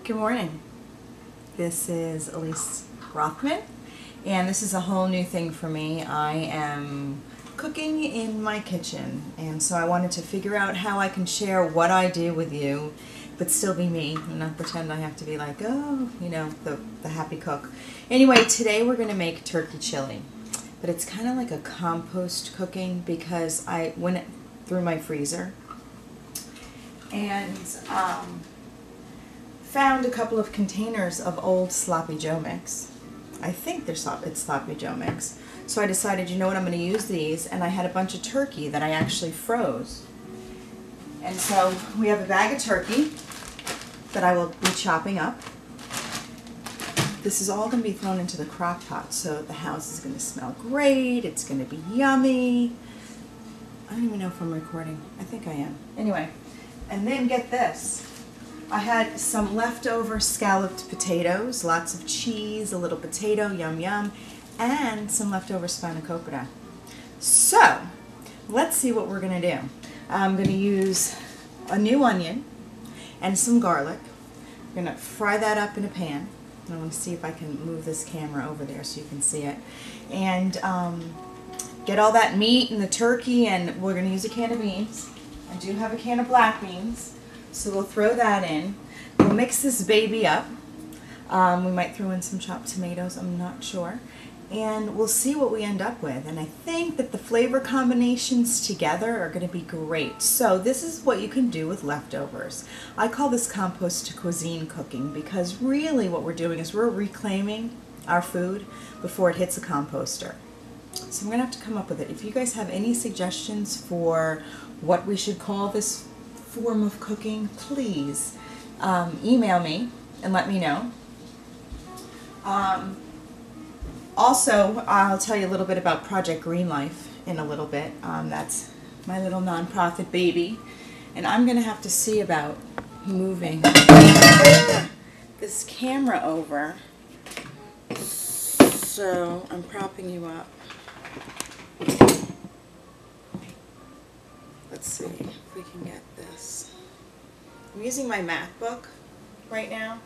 Good morning. This is Elise Rothman, and this is a whole new thing for me. I am cooking in my kitchen, and so I wanted to figure out how I can share what I do with you, but still be me, and not pretend I have to be like, oh, you know, the happy cook. Anyway, today we're going to make turkey chili, but it's kind of like a compost cooking because I went through my freezer and found a couple of containers of old Sloppy Joe mix. I think it's Sloppy Joe mix. So I decided, you know what, I'm going to use these, and I had a bunch of turkey that I actually froze. And so we have a bag of turkey that I will be chopping up. This is all going to be thrown into the crock pot, so the house is going to smell great, it's going to be yummy. I don't even know if I'm recording. I think I am. Anyway, and then get this. I had some leftover scalloped potatoes, lots of cheese, a little potato, yum yum, and some leftover spanakopita. So, let's see what we're going to do. I'm going to use a new onion and some garlic. I'm going to fry that up in a pan. I want to see if I can move this camera over there so you can see it. And get all that meat and the turkey, and we're going to use a can of beans. I do have a can of black beans. So we'll throw that in. We'll mix this baby up. We might throw in some chopped tomatoes, I'm not sure. And we'll see what we end up with. And I think that the flavor combinations together are going to be great. So this is what you can do with leftovers. I call this compost cuisine cooking because really what we're doing is we're reclaiming our food before it hits a composter. So I'm going to have to come up with it. If you guys have any suggestions for what we should call this form of cooking, please email me and let me know. Also, I'll tell you a little bit about Project Green Life in a little bit. That's my little nonprofit baby, and I'm going to have to see about moving this camera over. So I'm propping you up. Let's see if we can get this. I'm using my MacBook right now,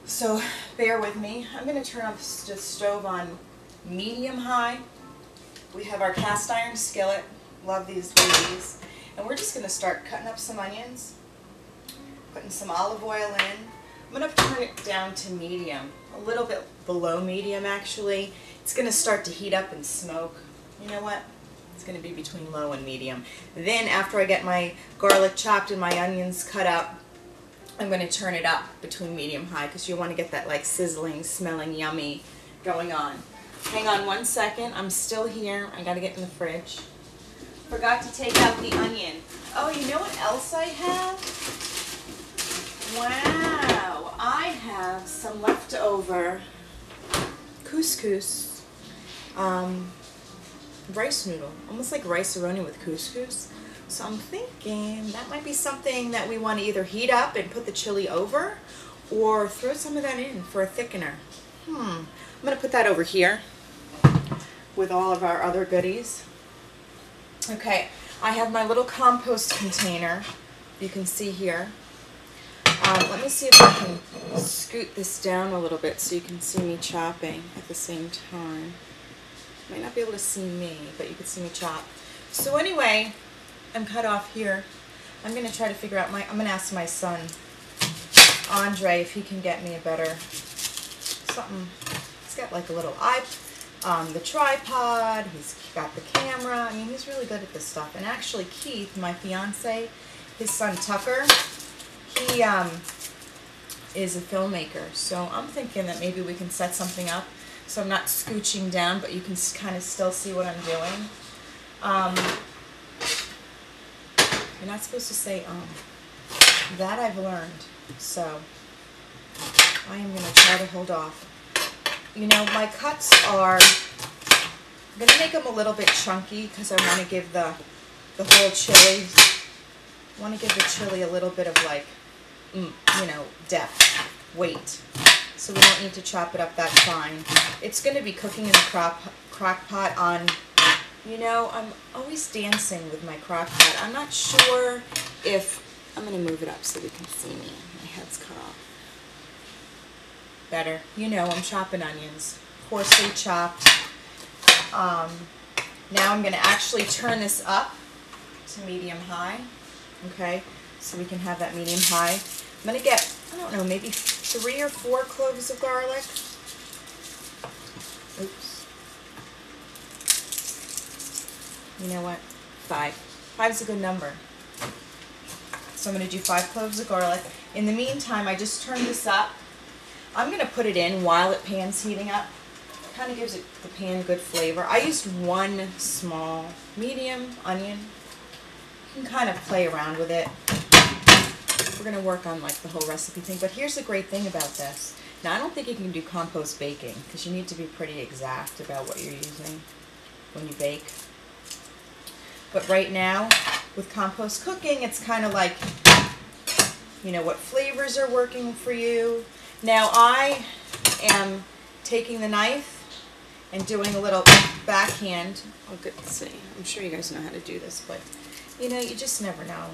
so bear with me. I'm going to turn off the stove on medium high. We have our cast iron skillet. Love these babies. And we're just going to start cutting up some onions, putting some olive oil in. I'm going to turn it down to medium, a little bit below medium actually. It's going to start to heat up and smoke. You know what? It's going to be between low and medium. Then after I get my garlic chopped and my onions cut up, I'm going to turn it up between medium high because you want to get that like sizzling, smelling, yummy going on. Hang on one second. I'm still here. I got to get in the fridge. Forgot to take out the onion. Oh, you know what else I have? Wow. I have some leftover couscous. Rice noodle, almost like rice-a-roni with couscous. So I'm thinking that might be something that we want to either heat up and put the chili over, or throw some of that in for a thickener. I'm going to put that over here with all of our other goodies. Okay, I have my little compost container, you can see here. Let me see if I can scoot this down a little bit so you can see me chopping at the same time. Might not be able to see me, but you can see me chop. So anyway, I'm cut off here. I'm going to try to figure out I'm going to ask my son, Andre, if he can get me a better, something. He's got like a little the tripod, he's got the camera. I mean, he's really good at this stuff. And actually Keith, my fiance, his son Tucker, he is a filmmaker. So I'm thinking that maybe we can set something up. So I'm not scooching down, but you can kind of still see what I'm doing. You're not supposed to say that I've learned. So I am going to try to hold off. You know, my cuts are, I'm going to make them a little bit chunky because I want to give the whole chili, I want to give the chili a little bit of like, you know, depth, weight. So we don't need to chop it up that fine. It's going to be cooking in the crock pot on, you know, I'm always dancing with my crock pot. I'm not sure if I'm going to move it up so we can see me. My head's cut off. Better. You know, I'm chopping onions. Coarsely chopped. Now I'm going to actually turn this up to medium-high. Okay? So we can have that medium-high. I'm going to get, I don't know, maybe 3 or 4 cloves of garlic. Oops. You know what? 5. 5 is a good number. So I'm going to do 5 cloves of garlic. In the meantime, I just turned this up. I'm going to put it in while the pan's heating up. Kind of gives the pan good flavor. I used 1 small, medium onion. You can kind of play around with it. We're going to work on like the whole recipe thing. But here's the great thing about this. Now, I don't think you can do compost baking because you need to be pretty exact about what you're using when you bake. But right now, with compost cooking, it's kind of like, you know, what flavors are working for you. Now, I am taking the knife and doing a little backhand. Oh, good to see. I'm sure you guys know how to do this, but, you know, you just never know.